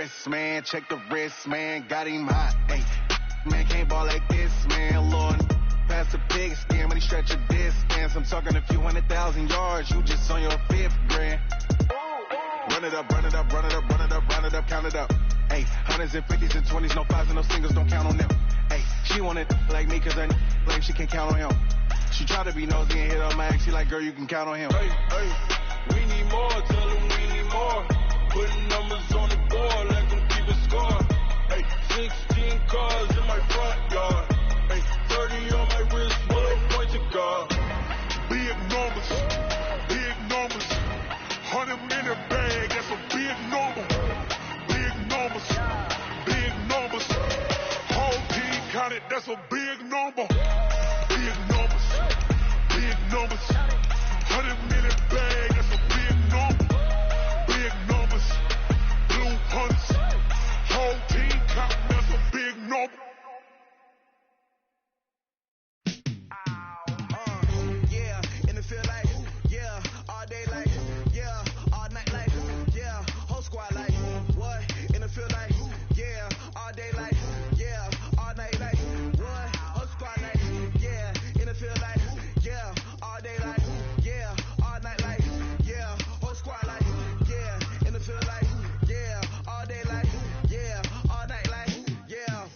wrist, man. Check the wrist, man. Got him hot. Hey, man, can't ball like this, man. Lord, pass the big skin when he stretch a distance. I'm talking a few 100,000 yards. You just on your 5th grand. Run it up, run it up, run it up, run it up, run it up, count it up. Hey, hundreds and 50s and 20s, no 5s and no singles, don't count on them. Hey, she wanted like me cause her like she can count on him. She tried to be nosy and hit her max. She like, girl, you can count on him. Hey, we need more, tell them we need more. Putting numbers on the board, let them keep it score. Hey, 16 cars in my front yard. Hey, 30 on my wrist, bullet point to guard. Big numbers, 100-minute bag, that's a big number. Big numbers, whole team counted, that's a big number. Big numbers, 100-minute bag, that's a big number. Big numbers, blue hunts, whole team counting, that's a big number. Yeah, in the field like, yeah, all day like, yeah, all night like, yeah, whole squad like, what? In the field like, yeah, all day like, yeah, all night like, what? Whole squad like, yeah, in the field like, yeah, all day like, yeah, all night like, yeah, whole squad like, yeah, in the field like, yeah, all day like, yeah, all night like, yeah.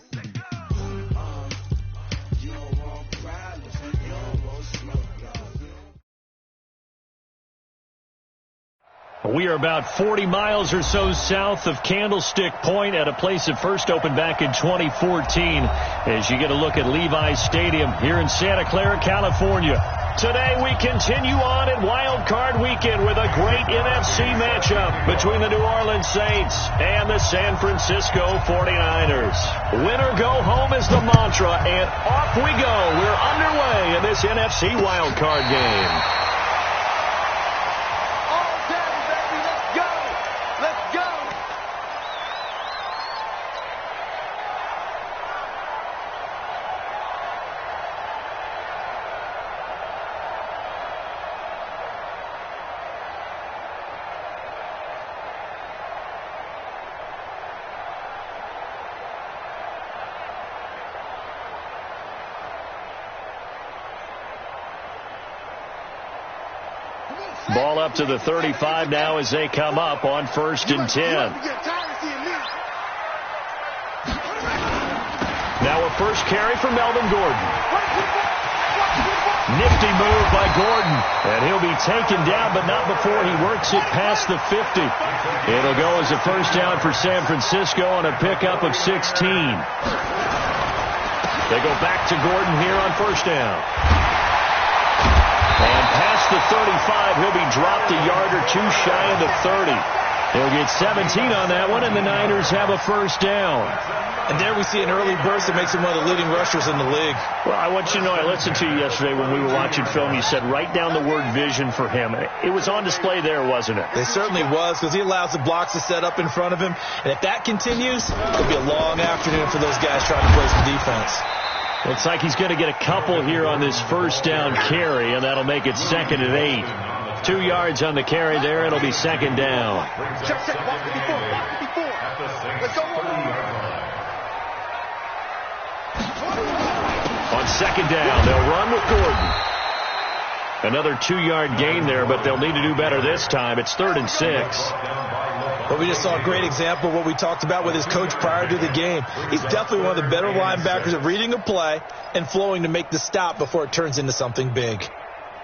You don't want problems, you don't want smoke, We are about 40 miles or so south of Candlestick Point at a place that first opened back in 2014 as you get a look at Levi's Stadium here in Santa Clara, California. Today we continue on at Wild Card Weekend with a great NFC matchup between the New Orleans Saints and the San Francisco 49ers. Winner go home is the mantra, and off we go. We're underway in this NFC Wild Card game. Ball up to the 35 now as they come up on 1st and 10. Now a first carry for Melvin Gordon. Nifty move by Gordon. And he'll be taken down, but not before he works it past the 50. It'll go as a first down for San Francisco on a pickup of 16. They go back to Gordon here on first down. And past the 35, he'll be dropped a yard or two shy of the 30. He'll get 17 on that one, and the Niners have a first down. And there we see an early burst that makes him one of the leading rushers in the league. Well, I want you to know, I listened to you yesterday when we were watching film. You said write down the word vision for him. It was on display there, wasn't it? It certainly was, because he allows the blocks to set up in front of him. And if that continues, it'll be a long afternoon for those guys trying to play some defense. Looks like he's going to get a couple here on this first down carry, and that'll make it 2nd and 8. 2 yards on the carry there. It'll be 2nd down. On 2nd down, they'll run with Gordon. Another 2-yard gain there, but they'll need to do better this time. It's 3rd and 6. But we just saw a great example of what we talked about with his coach prior to the game. He's definitely one of the better linebackers at reading a play and flowing to make the stop before it turns into something big.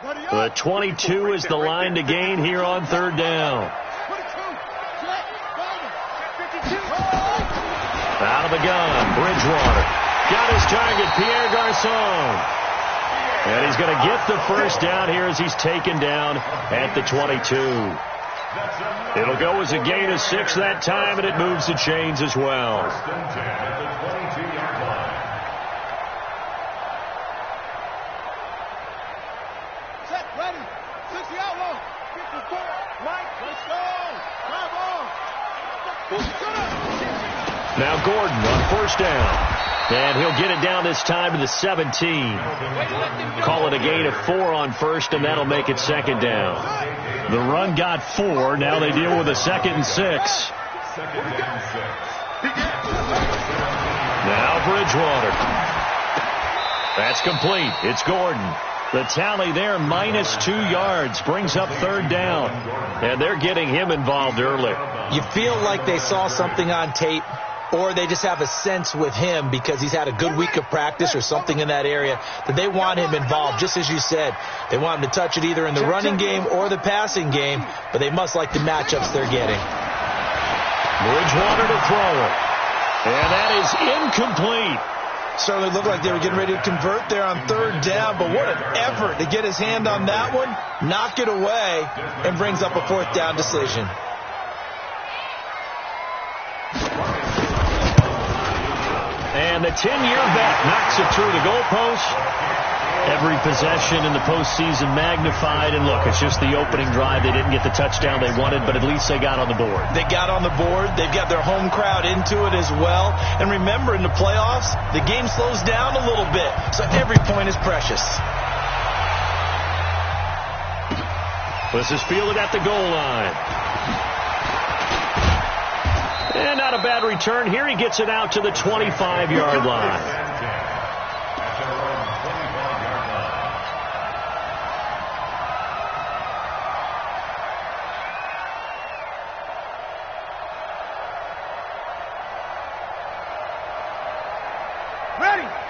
The 22 is the line to gain here on 3rd down. Out of the gun, Bridgewater. Got his target, Pierre Garçon. And he's going to get the first down here as he's taken down at the 22. It'll go as a gain of 6 that time, and it moves the chains as well. Set, ready, 60 outlaw, 54, right, let's go, Now Gordon on first down. And he'll get it down this time to the 17. Call it a gain of 4 on first, and that'll make it 2nd down. The run got 4. Now they deal with a 2nd and 6. Now Bridgewater. That's complete. It's Gordon. The tally there, -2 yards, brings up 3rd down. And they're getting him involved early. You feel like they saw something on tape, or they just have a sense with him because he's had a good week of practice or something in that area that they want him involved. Just as you said, they want him to touch it either in the running game or the passing game, but they must like the matchups they're getting. Bridgewater to throw it. And that is incomplete. Certainly looked like they were getting ready to convert there on 3rd down, but what an effort to get his hand on that one, knock it away, and brings up a 4th down decision. And the 10-year vet knocks it through the goalpost. Every possession in the postseason magnified. And look, it's just the opening drive. They didn't get the touchdown they wanted, but at least they got on the board. They got on the board. They've got their home crowd into it as well. And remember, in the playoffs, the game slows down a little bit, so every point is precious. This is fielded at the goal line. And not a bad return here. He gets it out to the 25-yard line.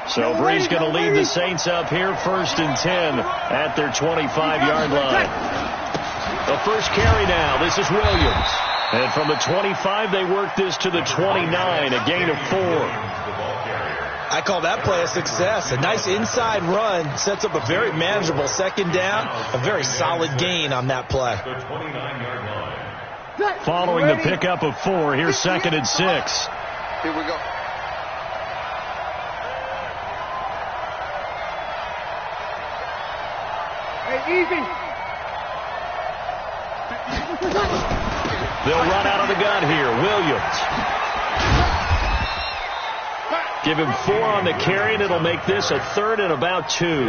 So Bree's going to lead the Saints up here, 1st and 10 at their 25-yard line. The first carry now. This is Williams. And from the 25, they work this to the 29, a gain of 4. I call that play a success. A nice inside run sets up a very manageable 2nd down, a very solid gain on that play. Following the pickup of 4, here's 2nd and 6. Here we go. Easy. They'll run out of the gun here. Williams. Give him 4 on the carry, and it'll make this a 3rd and about 2.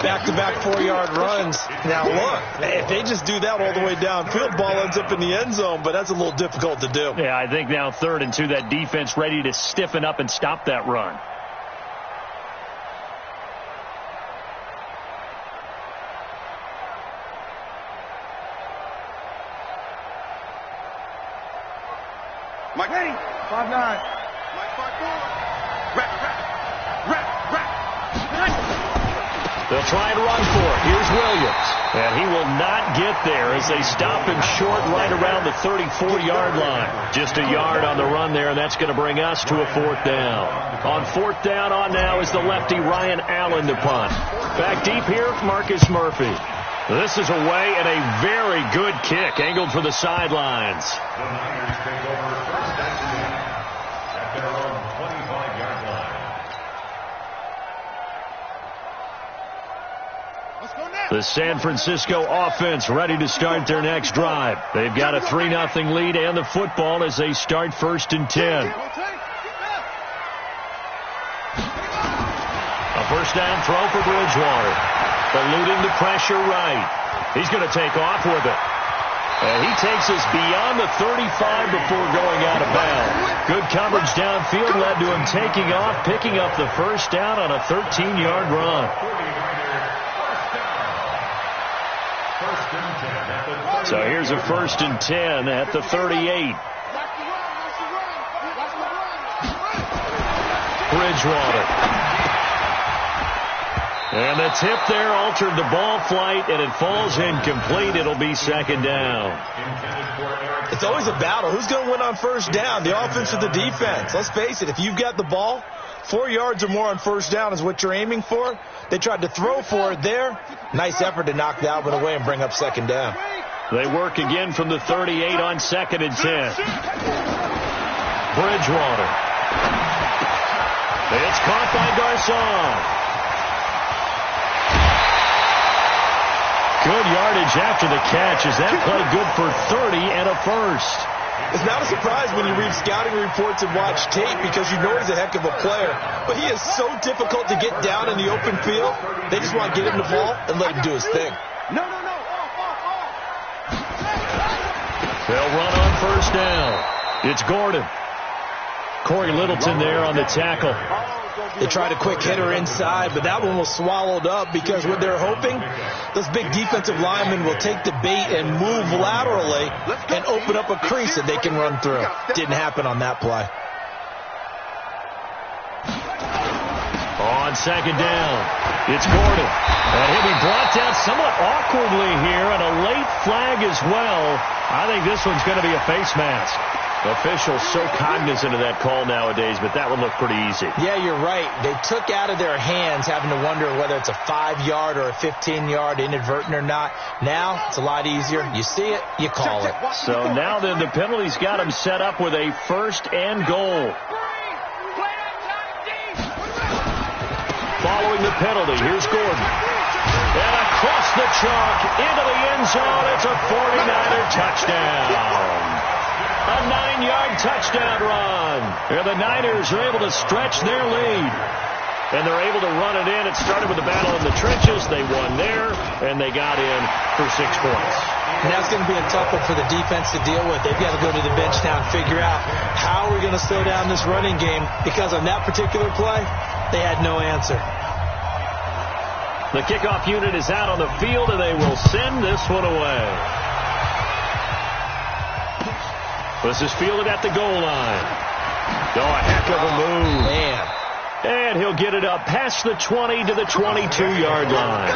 Back-to-back 4-yard runs. Now, look, if they just do that all the way downfield, ball ends up in the end zone, but that's a little difficult to do. Yeah, I think now 3rd and 2, that defense ready to stiffen up and stop that run. Mike, ready. 5-9. Mike, 5-4. Rap. They'll try and run for it. Here's Williams. And he will not get there as they stop him short right around the 34-yard line. Just a yard on the run there, and that's going to bring us to a 4th down. On 4th down on now is the lefty Ryan Allen to punt. Back deep here, Marcus Murphy. This is away and a very good kick, angled for the sidelines. The Niners take over 1st and 10 at their own 25-yard line. Let's go now. The San Francisco offense ready to start their next drive. They've got a 3-0 lead and the football as they start 1st and 10. A 1st down throw for Bridgewater. Eluding the pressure right. He's going to take off with it. And he takes us beyond the 35 before going out of bounds. Good coverage downfield led to him taking off, picking up the 1st down on a 13-yard run. So here's a 1st and 10 at the 38. Bridgewater. And the tip there altered the ball flight, and it falls incomplete. It'll be 2nd down. It's always a battle. Who's going to win on 1st down, the offense or the defense? Let's face it, if you've got the ball, 4 yards or more on 1st down is what you're aiming for. They tried to throw for it there. Nice effort to knock that one away and bring up 2nd down. They work again from the 38 on 2nd and 10. Bridgewater. It's caught by Garcon. Good yardage after the catch. Is that play good for 30 and a 1st? It's not a surprise when you read scouting reports and watch tape because you know he's a heck of a player. But he is so difficult to get down in the open field. They just want to get him the ball and let him do his thing. No. They'll run on 1st down. It's Gordon. Corey Littleton there on the tackle. They tried a quick hitter inside, but that one was swallowed up because what they're hoping, those big defensive linemen will take the bait and move laterally and open up a crease that they can run through. Didn't happen on that play. On second down, it's Gordon. And he'll be brought down somewhat awkwardly here, and a late flag as well. I think this one's going to be a face mask. Officials so cognizant of that call nowadays, but that one looked pretty easy. Yeah, you're right. They took out of their hands having to wonder whether it's a 5-yard or a 15-yard inadvertent or not. Now, it's a lot easier. You see it, you call it. So now then the penalty's got him set up with a 1st and goal. Following the penalty, here's Gordon. And across the chalk, into the end zone, it's a 49er touchdown. A 9-yard touchdown run. And the Niners are able to stretch their lead. And they're able to run it in. It started with a battle in the trenches. They won there, and they got in for 6 points. And that's going to be a tough one for the defense to deal with. They've got to go to the bench now and figure out how we're going to slow down this running game, because on that particular play, they had no answer. The kickoff unit is out on the field, and they will send this one away. This is fielded at the goal line. Oh, a heck of a move. Man. And he'll get it up past the 20 to the 22-yard line.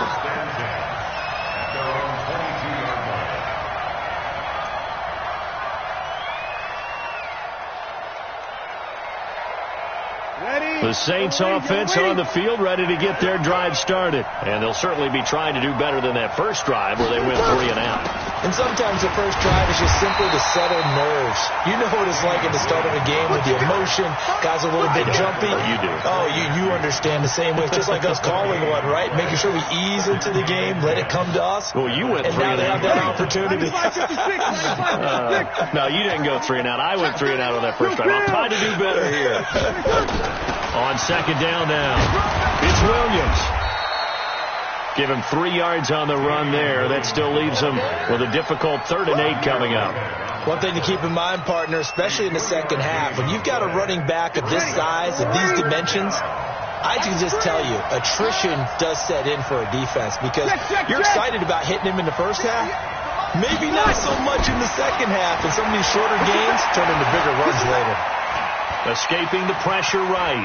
The Saints offense on the field, ready to get their drive started. And they'll certainly be trying to do better than that first drive where they went 3 and out. And sometimes the first drive is just simply to settle nerves. You know what it's like at the start of a game with the emotion. Guys are a little bit jumpy. You do. Oh, you understand the same way. It's just like us calling one, right? Making sure we ease into the game, let it come to us. Well, you went 3 and out. And now they have that opportunity. No, you didn't go 3 and out. I went 3 and out on that first drive. I'm trying to do better here. On second down now, it's Williams. Give him 3 yards on the run there. That still leaves him with a difficult 3rd and 8 coming up. One thing to keep in mind, partner, especially in the second half, when you've got a running back of this size, of these dimensions, I can just tell you, attrition does set in for a defense, because you're excited about hitting him in the first half. Maybe not so much in the second half, and some of these shorter gains turn into bigger runs later. Escaping the pressure right.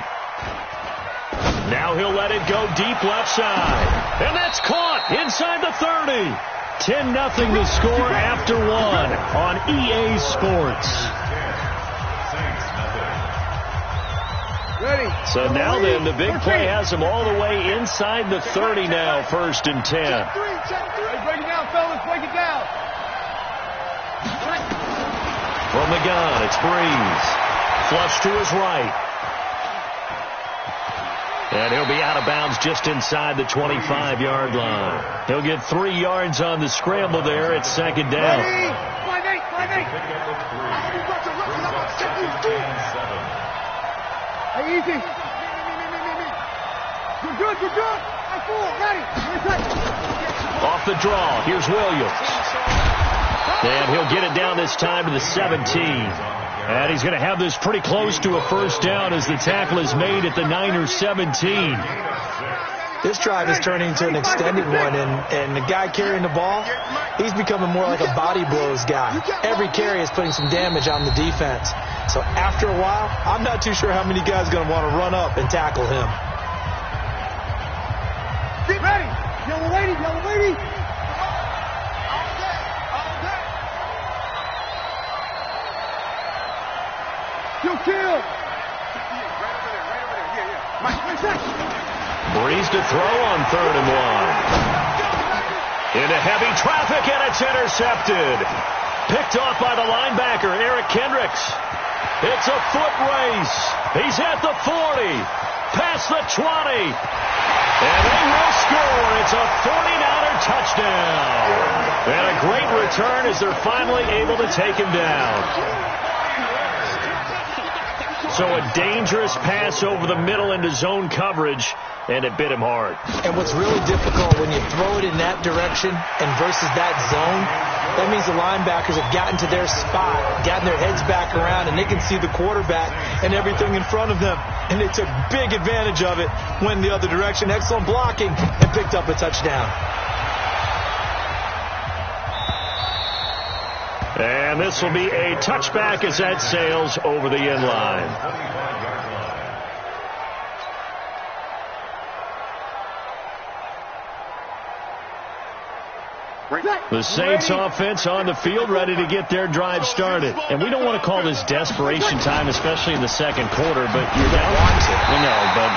Now he'll let it go deep left side. And that's caught inside the 30. 10-0 the score after 1 on EA Sports. So now then, the big play has him all the way inside the 30 now, 1st and 10. Break it down, fellas. Break it down. From the gun, it's Breeze. Flush to his right. And he'll be out of bounds just inside the 25-yard line. He'll get 3 yards on the scramble there at second down. Hey, easy. You're good. I'm full. Ready. Off the draw, here's Williams. And he'll get it down this time to the 17. And he's going to have this pretty close to a 1st down as the tackle is made at the Niners 17. This drive is turning into an extended one, and the guy carrying the ball, he's becoming more like a body blows guy. Every carry is putting some damage on the defense. So after a while, I'm not too sure how many guys are going to want to run up and tackle him. Get ready. Yellow lady. Kill. Breeze to throw on 3rd and 1. Into heavy traffic, and it's intercepted. Picked off by the linebacker, Eric Kendricks. It's a foot race. He's at the 40, past the 20. And they will score. It's a 49er touchdown. And a great return as they're finally able to take him down. So a dangerous pass over the middle into zone coverage. and it bit him hard. And what's really difficult when you throw it in that direction and versus that zone, that means the linebackers have gotten to their spot, gotten their heads back around, and they can see the quarterback and everything in front of them. And they took big advantage of it, went the other direction, excellent blocking, and picked up a touchdown. And this will be a touchback as that sails over the end line. The Saints offense on the field, ready to get their drive started. And we don't want to call this desperation time, especially in the second quarter, but you're down. No, but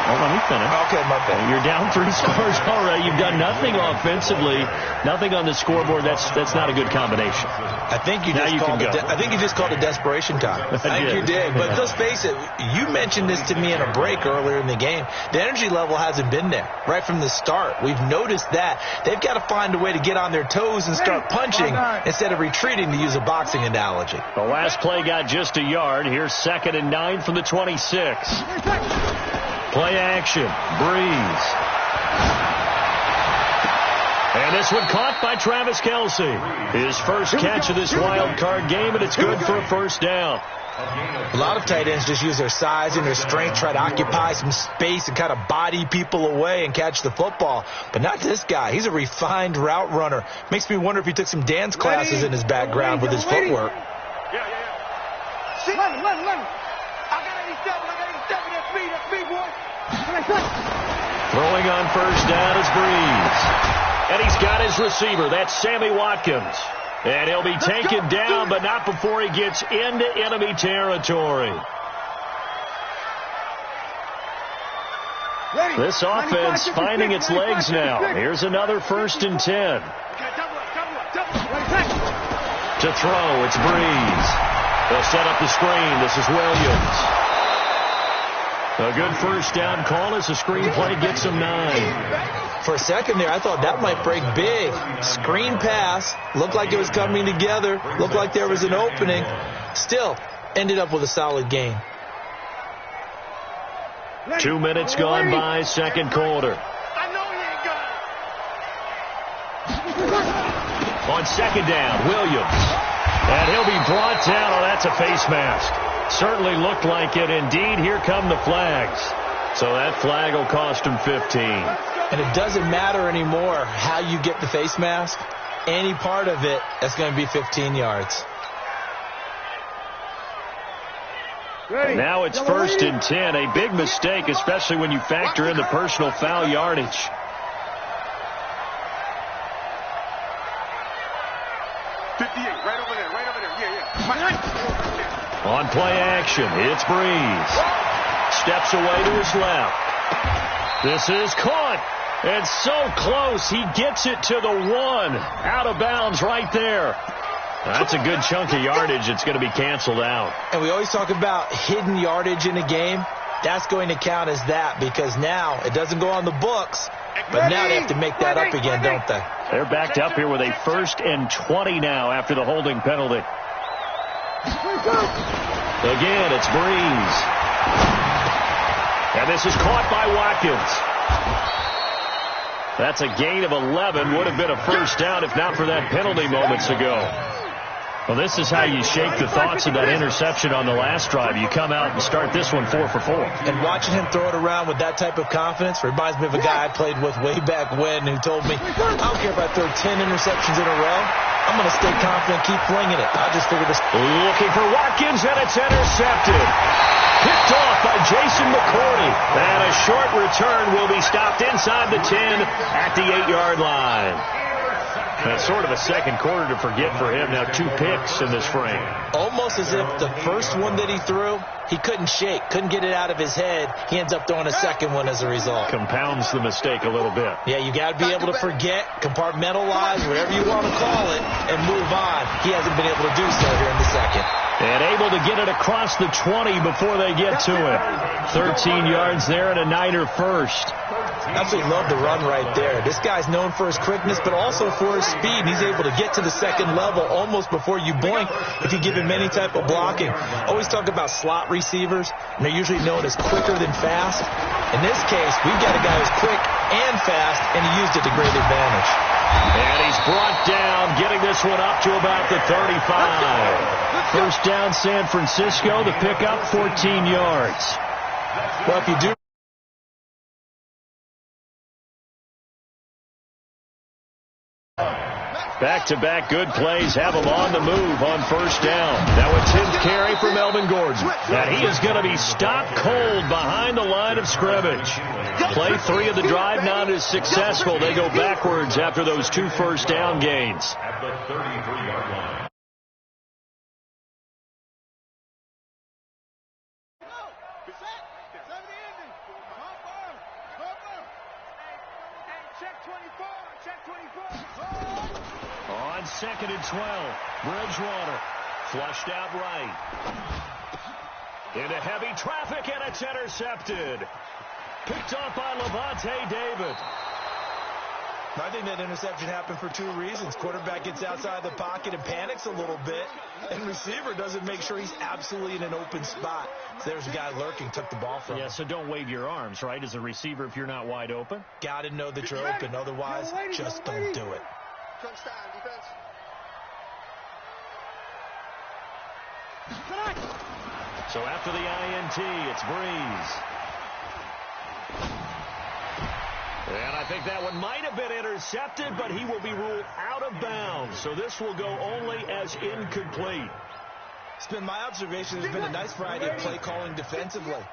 let me finish. Okay, my bad. You're down 3 scores already. You've done nothing offensively, nothing on the scoreboard. That's not a good combination. I think you just called it desperation time. I think you did. But let's face it, you mentioned this to me in a break earlier in the game. The energy level hasn't been there right from the start. We've noticed that. They've got to find a way to get on their toes and start punching instead of retreating, to use a boxing analogy. The last play got just a yard. Here's 2nd and 9 from the 26. Play action. Breeze. And this one caught by Travis Kelce. His first catch of this wild card game, and it's good for a first down. A lot of tight ends just use their size and their strength, try to occupy some space and kind of body people away and catch the football. But not this guy. He's a refined route runner. Makes me wonder if he took some dance classes in his background with his footwork. Let him. I got 87. That's me, boy. Throwing on first down is Breeze. And he's got his receiver. That's Sammy Watkins. And he'll be taken down, but not before he gets into enemy territory. This offense finding its legs now. Here's another 1st and 10. To throw, it's Breeze. They'll set up the screen. This is Williams. A good first down call as the screen play gets him 9. For a second there, I thought that might break big. Screen pass. Looked like it was coming together. Looked like there was an opening. Still, ended up with a solid gain. 2 minutes gone by, second quarter. On second down, Williams. And he'll be brought down. Oh, that's a face mask. Certainly looked like it. Indeed, here come the flags. So that flag will cost him 15. And it doesn't matter anymore how you get the face mask. Any part of it, that's going to be 15 yards. Now it's 1st and 10. A big mistake, especially when you factor in the personal foul yardage. On play action, it's Breeze. Steps away to his left. This is caught. And so close, he gets it to the 1. Out of bounds right there. That's a good chunk of yardage. It's going to be canceled out. And we always talk about hidden yardage in a game. That's going to count as that because now it doesn't go on the books. But now they have to make that up again, don't they? They're backed up here with a 1st and 20 now after the holding penalty. Again, it's Breeze. And this is caught by Watkins. That's a gain of 11. Would have been a first down if not for that penalty moments ago. Well, this is how you shake the thoughts of that interception on the last drive. You come out and start this one 4 for 4. And watching him throw it around with that type of confidence reminds me of a guy I played with way back when who told me, I don't care if I throw 10 interceptions in a row. I'm going to stay confident, keep flinging it. I'll just figure this. Looking for Watkins, and it's intercepted. Picked off by Jason McCourty. And a short return will be stopped inside the 10 at the 8-yard line. That's sort of a second quarter to forget for him. Now 2 picks in this frame. Almost as if the first one that he threw, he couldn't shake, couldn't get it out of his head. He ends up throwing a second one as a result. Compounds the mistake a little bit. Yeah, you got to be able to forget, compartmentalize, whatever you want to call it, and move on. He hasn't been able to do so here in the second. And able to get it across the 20 before they get to it. 13 yards there and a Niner first. Absolutely love the run right there. This guy's known for his quickness, but also for his speed. He's able to get to the second level almost before you blink if you give him any type of blocking. Always talk about slot receivers, and they're usually known as quicker than fast. In this case, we've got a guy who's quick and fast, and he used it to great advantage. And he's brought down, getting this one up to about the 35. First down, San Francisco. The pickup, 14 yards. Well, if you do back-to-back good plays have him on the move on first down. Now a 10th carry for Melvin Gordon. And he is going to be stopped cold behind the line of scrimmage. Play 3 of the drive not as successful. They go backwards after those 2 first down gains. At the 33-yard line. On 2nd and 12, Bridgewater flushed out right. Into heavy traffic, and it's intercepted. Picked off by Levante David. I think that interception happened for 2 reasons. Quarterback gets outside the pocket and panics a little bit, and receiver doesn't make sure he's absolutely in an open spot. So there's a guy lurking, took the ball from him. Yeah, so don't wave your arms, right, as a receiver if you're not wide open. Got to know that you're open. Otherwise, just don't do it. So after the INT, it's Breeze. And I think that one might have been intercepted, but he will be ruled out of bounds. So this will go only as incomplete. It's been my observation there's been a nice variety of play calling defensively.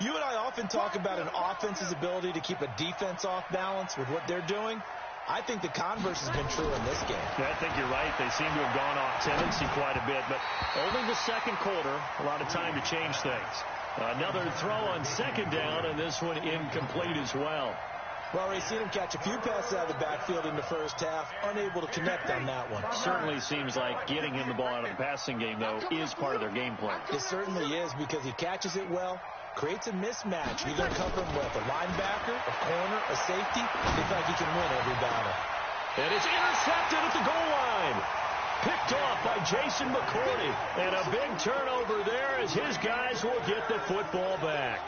You and I often talk about an offense's ability to keep a defense off balance with what they're doing. I think the converse has been true in this game. Yeah, I think you're right. They seem to have gone off tendency quite a bit, but only the second quarter, a lot of time to change things. Another throw on 2nd down, and this one incomplete as well. Well, we've seen him catch a few passes out of the backfield in the first half, unable to connect on that one. Certainly seems like getting him the ball out of the passing game, though, is part of their game plan. It certainly is, because he catches it well, creates a mismatch. You're going to cover him with a linebacker, a corner, a safety. They feel like he can win every battle. And it's intercepted at the goal line. Picked off by Jason McCourty. And a big turnover there as his guys will get the football back.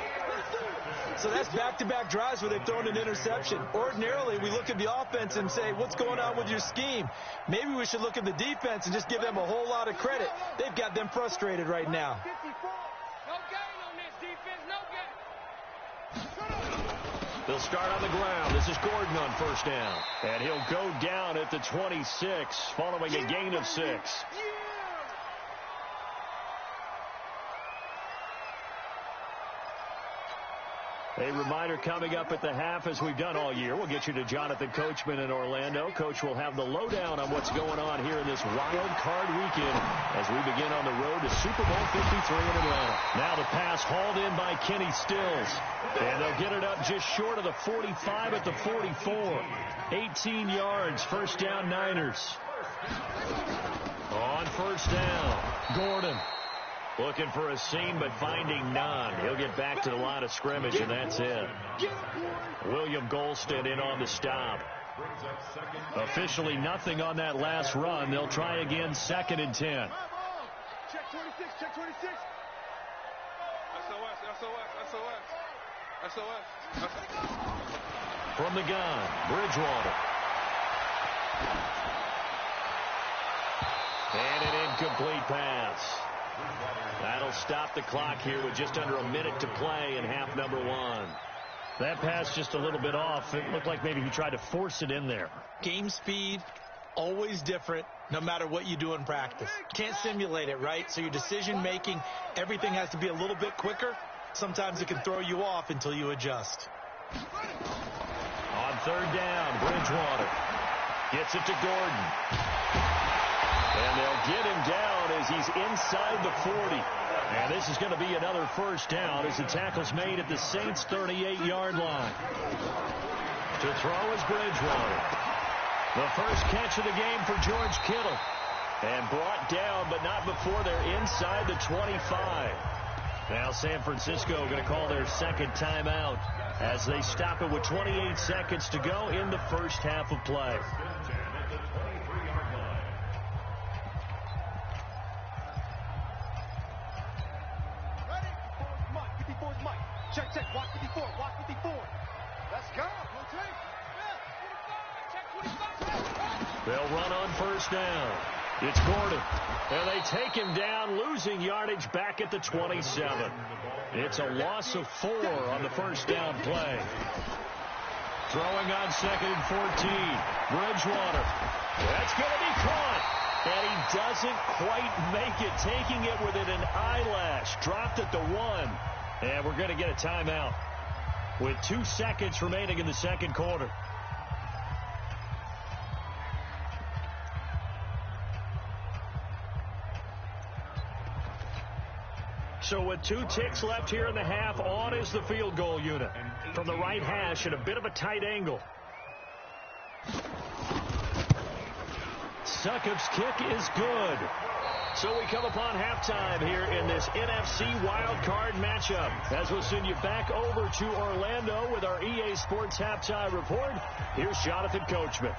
So that's back-to-back drives where they've thrown an interception. Ordinarily, we look at the offense and say, what's going on with your scheme? Maybe we should look at the defense and just give them a whole lot of credit. They've got them frustrated right now. They'll start on the ground. This is Gordon on first down. And he'll go down at the 26, following a gain of 6. A reminder coming up at the half, as we've done all year. We'll get you to Jonathan Coachman in Orlando. Coach will have the lowdown on what's going on here in this wild card weekend as we begin on the road to Super Bowl 53 in Atlanta. Now the pass hauled in by Kenny Stills. And they'll get it up just short of the 45 at the 44. 18 yards, first down Niners. On first down, Gordon. Looking for a seam, but finding none. He'll get back to the line of scrimmage, and that's it. William Golston in on the stop. Officially nothing on that last run. They'll try again, 2nd and 10. Check 26, check 26. SOS. From the gun, Bridgewater. And an incomplete pass. That'll stop the clock here with just under a minute to play in half number 1. That pass just a little bit off. It looked like maybe he tried to force it in there. Game speed, always different, no matter what you do in practice. Can't simulate it, right? So your decision-making, everything has to be a little bit quicker. Sometimes it can throw you off until you adjust. On 3rd down, Bridgewater gets it to Gordon. And they'll get him down as he's inside the 40. And this is going to be another first down as the tackle's made at the Saints' 38-yard line. To throw is Bridgewater. The first catch of the game for George Kittle. And brought down, but not before they're inside the 25. Now San Francisco going to call their second timeout as they stop it with 28 seconds to go in the first half of play. They'll run on first down. It's Gordon. And they take him down, losing yardage back at the 27. It's a loss of 4 on the first down play. Throwing on 2nd and 14. Bridgewater. That's going to be caught. And he doesn't quite make it, taking it within an eyelash. Dropped at the 1. And we're going to get a timeout with 2 seconds remaining in the second quarter. So with 2 ticks left here in the half, on is the field goal unit. From the right hash at a bit of a tight angle. Succop's kick is good. So we come upon halftime here in this NFC wildcard matchup. As we'll send you back over to Orlando with our EA Sports Halftime Report, here's Jonathan Coachman.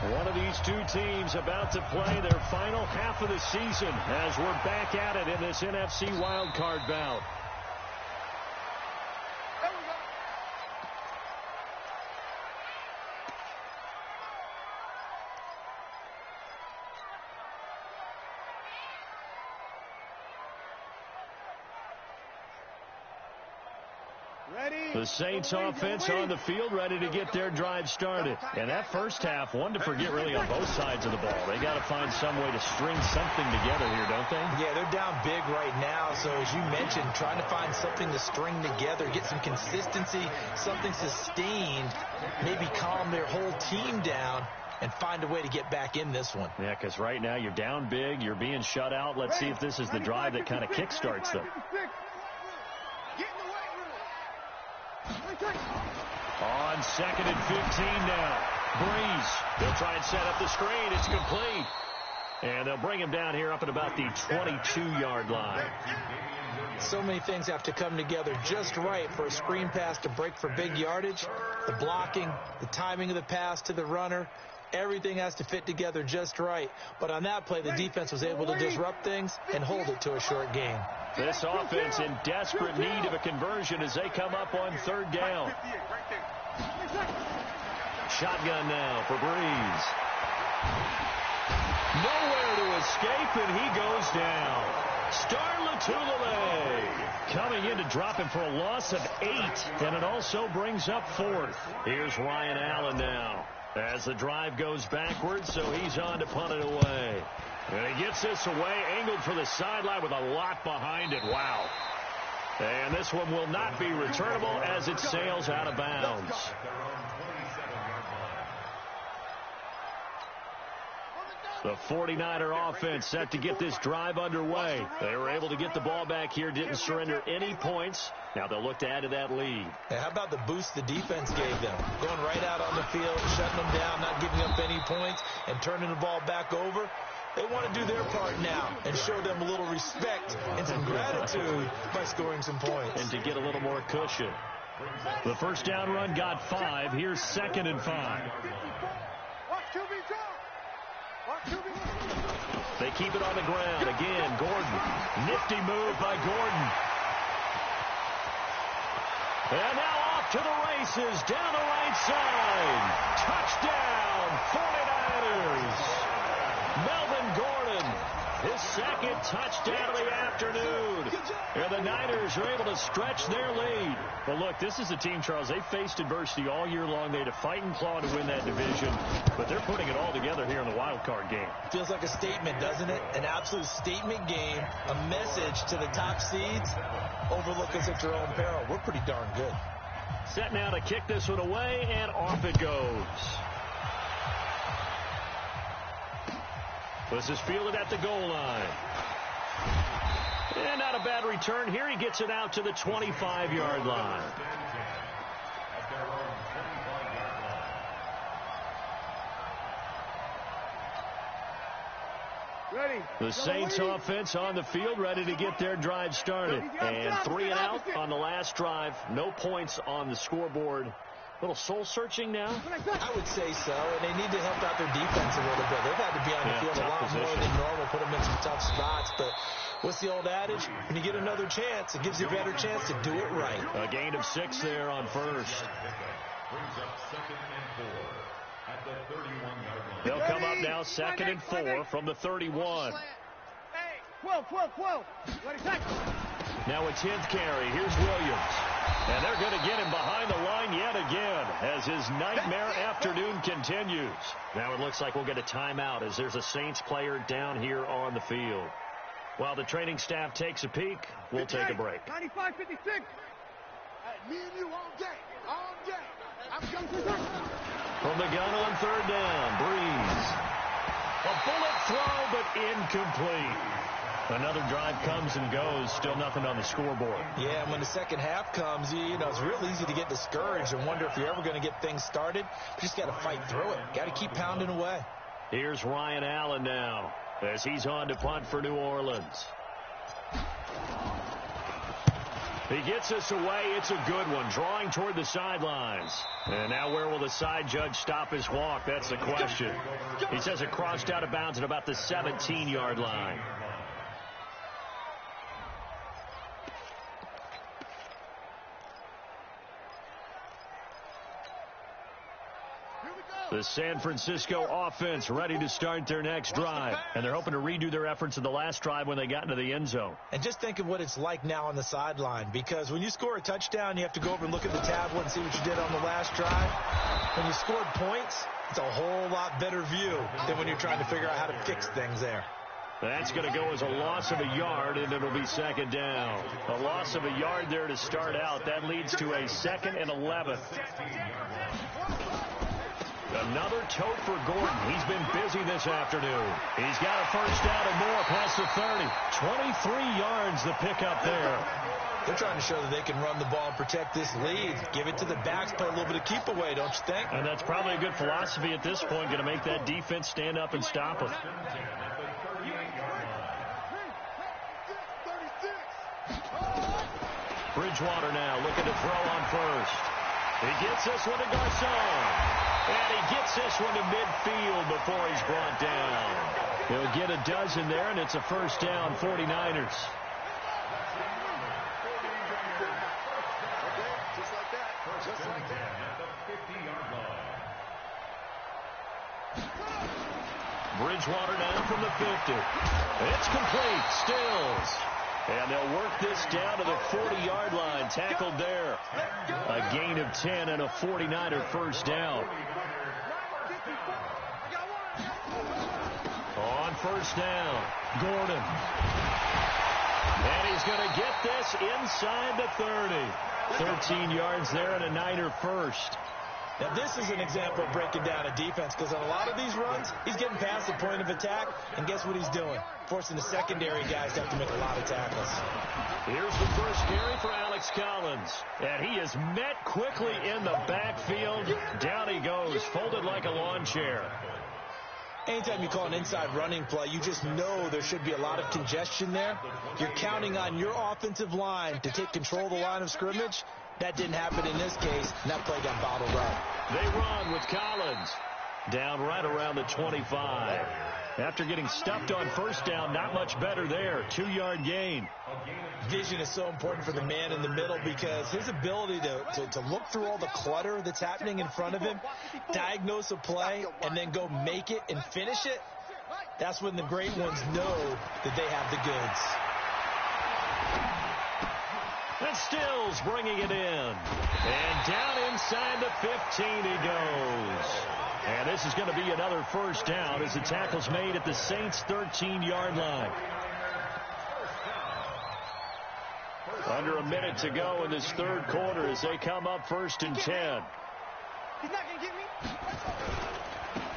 One of these 2 teams about to play their final half of the season as we're back at it in this NFC wildcard bout. The Saints offense on the field, ready to get their drive started. And that first half, one to forget really on both sides of the ball. They got to find some way to string something together here, don't they? Yeah, they're down big right now. So as you mentioned, trying to find something to string together, get some consistency, something sustained, maybe calm their whole team down and find a way to get back in this one. Yeah, because right now you're down big, you're being shut out. Let's see if this is the drive that kind of kickstarts them. On 2nd and 15 now. Breeze. They'll try and set up the screen. It's complete. And they'll bring him down here up at about the 22-yard line. So many things have to come together just right for a screen pass to break for big yardage. The blocking, the timing of the pass to the runner, everything has to fit together just right. But on that play, the defense was able to disrupt things and hold it to a short game. This offense in desperate need of a conversion as they come up on 3rd down. Shotgun now for Breeze. Nowhere to escape, and he goes down. Starlatulele coming in to drop him for a loss of 8, and it also brings up 4th. Here's Ryan Allen now as the drive goes backwards, so he's on to punt it away. And he gets this away, angled for the sideline with a lot behind it. Wow. And this one will not be returnable as it sails out of bounds. The 49er offense set to get this drive underway. They were able to get the ball back here, didn't surrender any points. Now they'll look to add to that lead. How about the boost the defense gave them? Going right out on the field, shutting them down, not giving up any points, and turning the ball back over. They want to do their part now and show them a little respect and some gratitude by scoring some points. And to get a little more cushion. The first down run got 5. Here's 2nd and 5. They keep it on the ground. Again, Gordon. Nifty move by Gordon. And now off to the races down the right side. Touchdown, 49ers. Melvin Gordon, his 2nd touchdown of the afternoon. And the Niners are able to stretch their lead. But look, this is a team, Charles, they faced adversity all year long. They had to fight and claw to win that division. But they're putting it all together here in the wild card game. Feels like a statement, doesn't it? An absolute statement game, a message to the top seeds. Overlook us at your own peril. We're pretty darn good. Set now to kick this one away, and off it goes. This is fielded at the goal line. And not a bad return here. He gets it out to the 25-yard line. The Saints offense on the field, ready to get their drive started. And 3 and out on the last drive. No points on the scoreboard. Little soul-searching now? I would say so, and they need to help out their defense a little bit. They've had to be on the field a lot more than normal, put them in some tough spots. But what's the old adage? When you get another chance, it gives you a better chance to do it right. A gain of 6 there on first. at the 31-yard line. They'll come up now 2nd and 4 from the 31. Hey, 12. Ready, tackle. Now a 10th carry. Here's Williams. And they're going to get him behind the line yet again as his nightmare afternoon continues. Now it looks like we'll get a timeout as there's a Saints player down here on the field. While the training staff takes a peek, we'll take a break. 95-56. Hey, me and you all day. All day. I'm coming to From the gun on 3rd down, Breeze. A bullet throw, but incomplete. Another drive comes and goes, still nothing on the scoreboard. Yeah, and when the second half comes, you know, it's real easy to get discouraged and wonder if you're ever going to get things started. You just got to fight through it. Got to keep pounding away. Here's Ryan Allen now as he's on to punt for New Orleans. He gets us away. It's a good one, drawing toward the sidelines. And now where will the side judge stop his walk? That's the question. He says it crossed out of bounds at about the 17-yard line. The San Francisco offense ready to start their next drive. And they're hoping to redo their efforts in the last drive when they got into the end zone. And just think of what it's like now on the sideline, because when you score a touchdown, you have to go over and look at the tablet and see what you did on the last drive. When you scored points, it's a whole lot better view than when you're trying to figure out how to fix things there. That's going to go as a loss of a yard, and it'll be 2nd down. A loss of a yard there to start out. That leads to a 2nd and 11. Another tote for Gordon. He's been busy this afternoon. He's got a 1st down and more past the 30. 23 yards the pickup there. They're trying to show that they can run the ball and protect this lead. Give it to the backs, play a little bit of keep away, don't you think? And that's probably a good philosophy at this point, going to make that defense stand up and stop them. Bridgewater now looking to throw on 1st. He gets this one to Garcon. And he gets this one to midfield before he's brought down. He'll get a dozen there, and it's a 1st down, 49ers. Just like that. At the 50-yard line. Bridgewater down from the 50. It's complete. Stills. And they'll work this down to the 40-yard line. Tackled there. A gain of 10 and a 49er 1st down. On 1st down, Gordon. And he's going to get this inside the 30. 13 yards there and a Niner 1st. Now, this is an example of breaking down a defense, because on a lot of these runs, he's getting past the point of attack, and guess what he's doing? Forcing the secondary guys to have to make a lot of tackles. Here's the 1st carry for Alex Collins, and he is met quickly in the backfield. Down he goes, folded like a lawn chair. Anytime you call an inside running play, you just know there should be a lot of congestion there. You're counting on your offensive line to take control of the line of scrimmage. That didn't happen in this case, and that play got bottled up. They run with Collins. Down right around the 25. After getting stuffed on 1st down, not much better there. 2-yard gain. Vision is so important for the man in the middle, because his ability to look through all the clutter that's happening in front of him, diagnose a play, and then go make it and finish it, that's when the great ones know that they have the goods. And Stills bringing it in. And down inside the 15 he goes. And this is going to be another 1st down as the tackle's made at the Saints' 13-yard line. Under a minute to go in this 3rd quarter as they come up 1st and 10. He's not going to get me.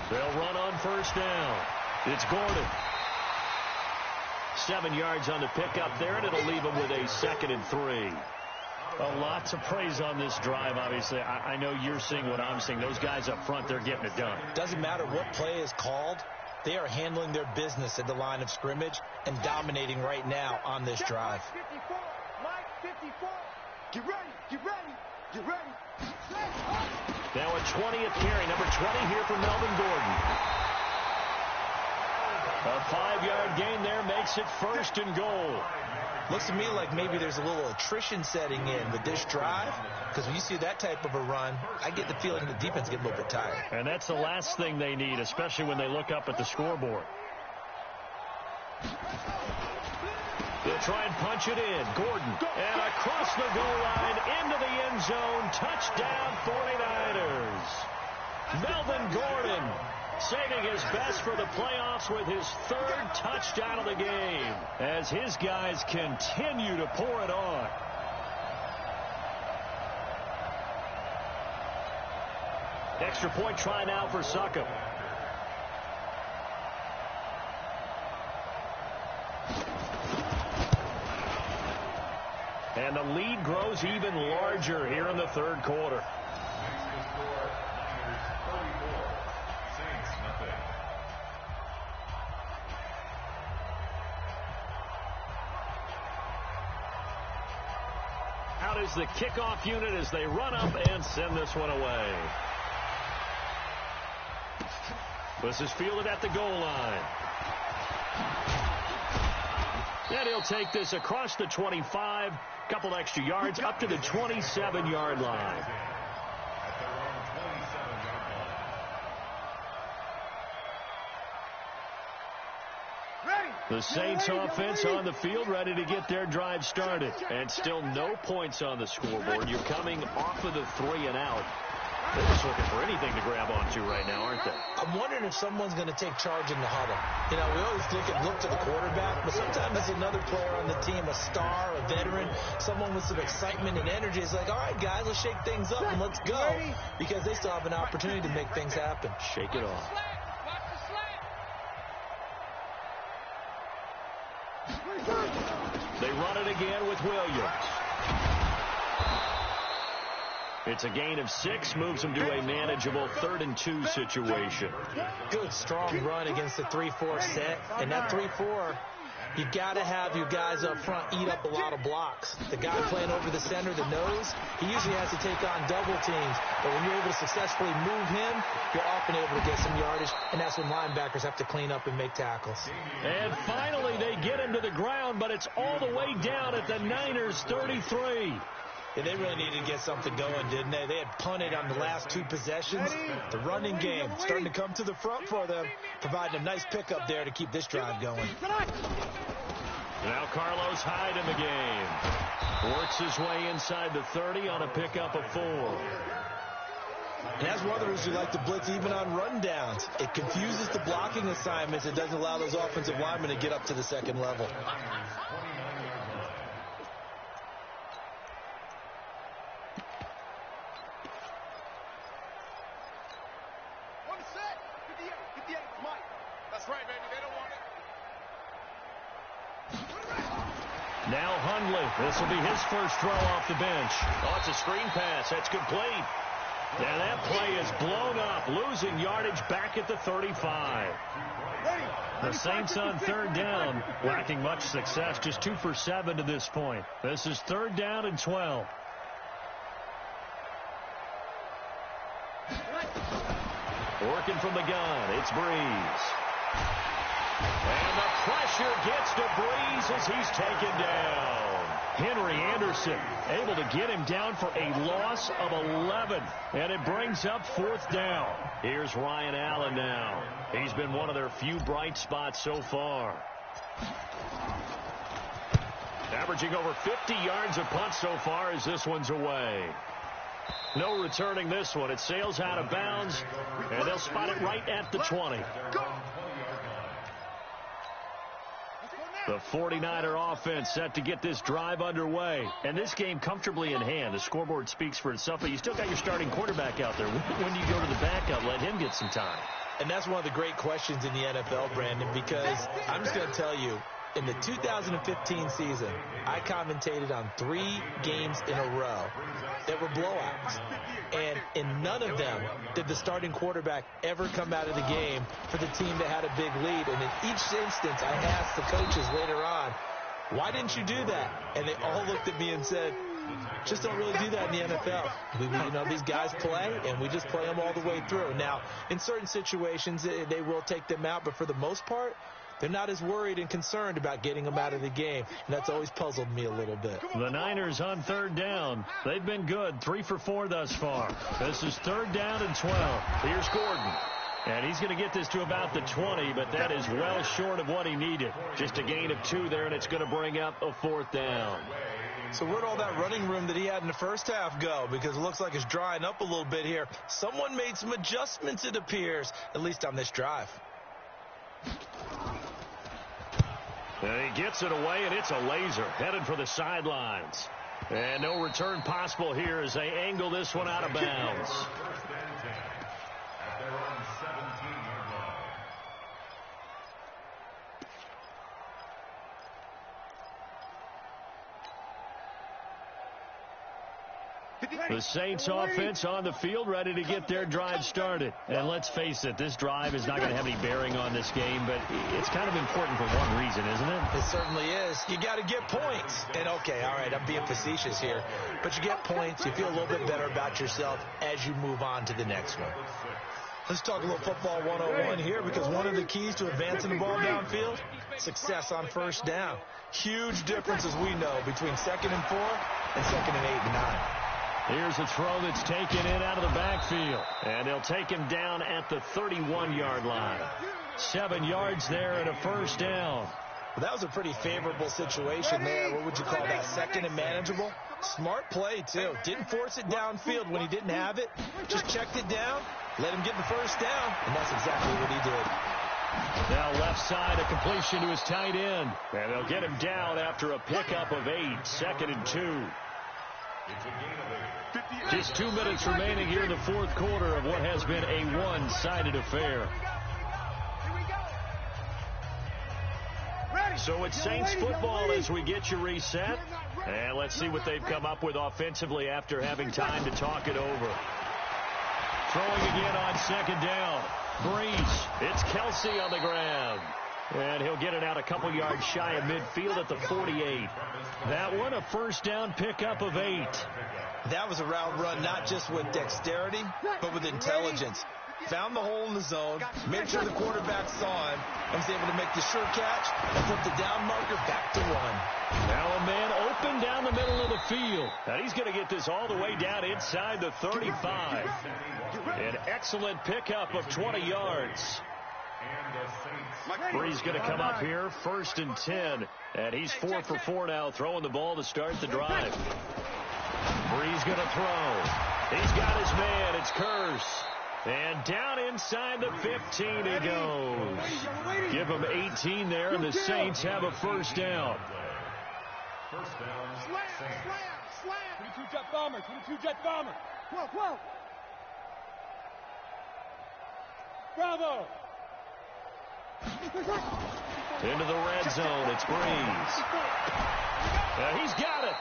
They'll run on 1st down. It's Gordon. 7 yards on the pickup there, and it'll leave him with a 2nd and 3. A lot to praise on this drive, obviously. I know you're seeing what I'm seeing. Those guys up front, they're getting it done. Doesn't matter what play is called. They are handling their business at the line of scrimmage and dominating right now on this drive. Mike 54. Mike 54. Get ready. Get ready. Get ready. Now a 20th carry, number 20 here for Melvin Gordon. A 5-yard gain there makes it 1st and goal. Looks to me like maybe there's a little attrition setting in with this drive, because when you see that type of a run, I get the feeling the defense gets a little bit tired. And that's the last thing they need, especially when they look up at the scoreboard. They'll try and punch it in. Gordon. And across the goal line into the end zone. Touchdown 49ers. Melvin Gordon saving his best for the playoffs with his 3rd touchdown of the game as his guys continue to pour it on. Extra point try now for Succop. And the lead grows even larger here in the 3rd quarter. Out is the kickoff unit as they run up and send this one away. This is fielded at the goal line. And he'll take this across the 25, couple extra yards, up to the 27-yard line. The Saints offense on the field, ready to get their drive started. And still no points on the scoreboard. You're coming off of the 3 and out. They're just looking for anything to grab onto right now, aren't they? I'm wondering if someone's going to take charge in the huddle. You know, we always look to the quarterback, but sometimes it's another player on the team, a star, a veteran, someone with some excitement and energy. It's like, all right, guys, let's shake things up and let's go, because they still have an opportunity to make things happen. Shake it off. They run it again with Williams. It's a gain of 6, moves them to a manageable 3rd and 2 situation. Good, strong run against the 3-4 set. And that 3-4, you got to have your guys up front eat up a lot of blocks. The guy playing over the center, the nose, he usually has to take on double teams. But when you're able to successfully move him, you're often able to get some yardage. And that's when linebackers have to clean up and make tackles. And finally, they get him to the ground, but it's all the way down at the Niners' 33. Yeah, they really needed to get something going, didn't they? They had punted on the last 2 possessions. The running game starting to come to the front for them, providing a nice pickup there to keep this drive going. Now Carlos Hyde in the game. Works his way inside the 30 on a pickup of 4. And that's one of the reasons we like to blitz even on rundowns. It confuses the blocking assignments. It doesn't allow those offensive linemen to get up to the 2nd level. Now Hundley. This will be his first throw off the bench. Oh, it's a screen pass. That's complete. And that play is blown up, losing yardage back at the 35. The Saints on 3rd down, lacking much success, just 2 for 7 to this point. This is 3rd down and 12. Working from the gun, it's Breeze. And the pressure gets to Breeze as he's taken down. Henry Anderson able to get him down for a loss of 11. And it brings up 4th down. Here's Ryan Allen now. He's been one of their few bright spots so far. Averaging over 50 yards a punt so far as this one's away. No returning this one. It sails out of bounds, and they'll spot it right at the 20. The 49er offense set to get this drive underway. And this game comfortably in hand. The scoreboard speaks for itself, but you still got your starting quarterback out there. When do you go to the backup? Let him get some time. And that's one of the great questions in the NFL, Brandon, because I'm just going to tell you, in the 2015 season, I commentated on 3 games in a row that were blowouts. And in none of them did the starting quarterback ever come out of the game for the team that had a big lead. And in each instance, I asked the coaches later on, why didn't you do that? And they all looked at me and said, just don't really do that in the NFL. These guys play, and we just play them all the way through. Now, in certain situations, they will take them out, but for the most part, they're not as worried and concerned about getting him out of the game. And that's always puzzled me a little bit. The Niners on third down. They've been good, 3 for 4 thus far. This is third down and 12. Here's Gordon. And he's going to get this to about the 20, but that is well short of what he needed. Just a gain of 2 there, and it's going to bring up a 4th down. So where'd all that running room that he had in the first half go? Because it looks like it's drying up a little bit here. Someone made some adjustments, it appears, at least on this drive. And he gets it away, and it's a laser headed for the sidelines. And no return possible here as they angle this one out of bounds. At their own 17-yard line. The Saints offense on the field, ready to get their drive started. And let's face it, this drive is not going to have any bearing on this game, but it's kind of important for one reason, isn't it? It certainly is. You got to get points. And okay, all right, I'm being facetious here, but you get points, you feel a little bit better about yourself as you move on to the next one. Let's talk a little football 101 here, because one of the keys to advancing the ball downfield, success on first down. Huge difference, as we know, between 2nd and 4 and 2nd and 8 and 9. Here's a throw that's taken in out of the backfield. And they'll take him down at the 31-yard line. 7 yards there and a first down. Well, that was a pretty favorable situation there. What would you call that? 2nd and manageable? Smart play, too. Didn't force it downfield when he didn't have it. Just checked it down, let him get the first down, and that's exactly what he did. Now left side, a completion to his tight end. And they'll get him down after a pickup of 8. 2nd and 2. Just 2 minutes remaining here in the 4th quarter of what has been a one-sided affair. So it's Saints football as we get you reset. And let's see what they've come up with offensively after having time to talk it over. Throwing again on 2nd down. Breeze. It's Kelsey on the ground. And he'll get it out a couple yards shy of midfield at the 48. That one, a first down pickup of 8. That was a route run not just with dexterity, but with intelligence. Found the hole in the zone, made sure the quarterback saw him, and was able to make the sure catch and put the down marker back to 1. Now a man open down the middle of the field. And he's going to get this all the way down inside the 35. An excellent pickup of 20 yards. Breeze going to come up here, 1st and 10. And he's 4 for 4 now, throwing the ball to start the drive. Breeze going to throw. He's got his man. It's Curse. And down inside the 15 he goes. Give him 18 there, and the Saints have a first down. First down. Slam. 22 jet bomber. 22 jet bomber. Whoa. Bravo. Into the red zone. It's Breeze. He's got it.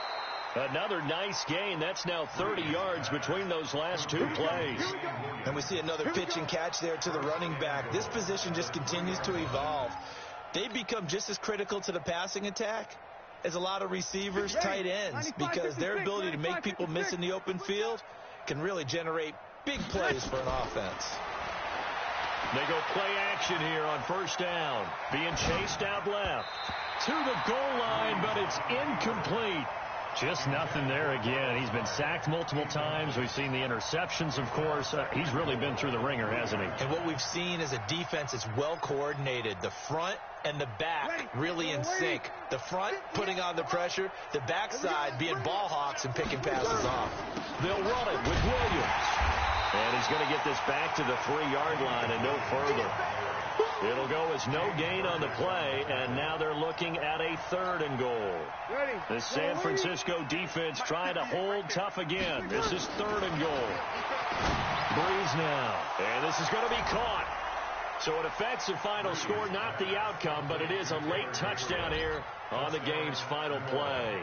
Another nice gain. That's now 30 yards between those last 2 plays. And we see another pitch and catch there to the running back. This position just continues to evolve. They become just as critical to the passing attack as a lot of receivers, tight ends, because their ability to make people miss in the open field can really generate big plays for an offense. They go play action here on first down. Being chased out left to the goal line, but it's incomplete. Just nothing there again. He's been sacked multiple times. We've seen the interceptions, of course. He's really been through the ringer, hasn't he? And what we've seen is a defense that's well coordinated. The front and the back really in sync. The front putting on the pressure. The backside being ball hawks and picking passes off. They'll run it with Williams. And he's going to get this back to the 3-yard line and no further. It'll go as no gain on the play, and now they're looking at a 3rd and goal. The San Francisco defense trying to hold tough again. This is 3rd and goal. Breeze now, and this is going to be caught. So it affects the final score, not the outcome, but it is a late touchdown here on the game's final play.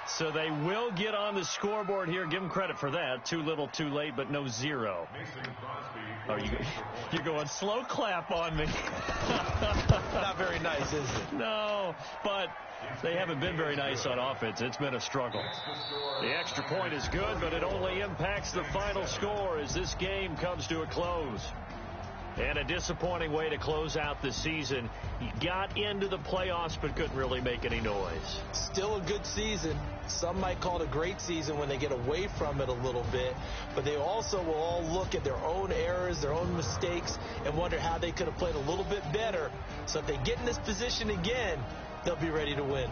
So they will get on the scoreboard here. Give them credit for that. Too little, too late, but no 0. Oh, you're going slow clap on me. Not very nice, is it? No, but they haven't been very nice on offense. It's been a struggle. The extra point is good, but it only impacts the final score as this game comes to a close. And a disappointing way to close out the season. You got into the playoffs but couldn't really make any noise. Still a good season. Some might call it a great season when they get away from it a little bit. But they also will all look at their own errors, their own mistakes, and wonder how they could have played a little bit better. So if they get in this position again, they'll be ready to win.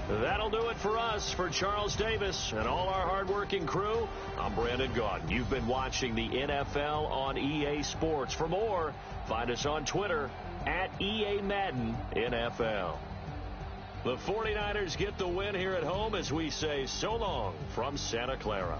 That'll do it for us. For Charles Davis and all our hardworking crew, I'm Brandon Gaudin. You've been watching the NFL on EA Sports. For more, find us on Twitter at EA Madden NFL. The 49ers get the win here at home as we say so long from Santa Clara.